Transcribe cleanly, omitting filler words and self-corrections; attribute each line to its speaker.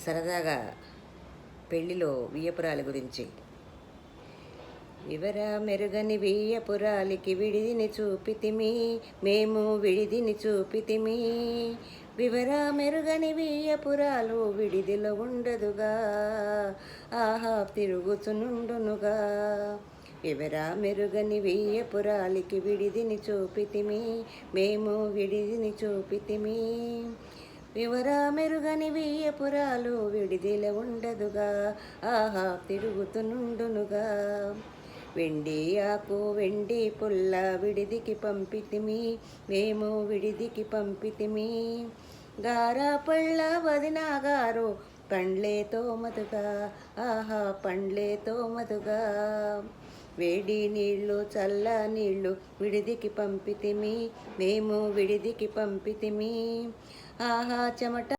Speaker 1: సరదాగా పెళ్లిలో వియ్యపురాలి గురించి. వివరా మెరుగని వియ్యపురాలికి విడిదిని చూపితిమి, మేము విడిదిని చూపితిమి. వివరా మెరుగని వియ్యపురాలు విడిదిలో ఉండదుగా, ఆహా తిరుగుచునుండునుగా. వివరా మెరుగని వియ్యపురాలికి విడిదిని చూపితిమి, మేము విడిదిని చూపితిమి. వివరా మెరుగని వియ్యపురాలు విడిదిలో ఉండదుగా, ఆహా తిరుగుతునుండునుగా. వెండి ఆకు వెండి పుల్ల విడిదికి పంపితిమి, మేము విడిదికి పంపితిమి. గారా పళ్ళ వదినాగారు పండ్లే తోమదుగా, ఆహా పండ్లే తోమదుగా. వేడి నీళ్ళు చల్ల నీళ్ళు విడిదికి పంపితిమి, మేము విడిదికి పంపితిమి. ఆహా చెమట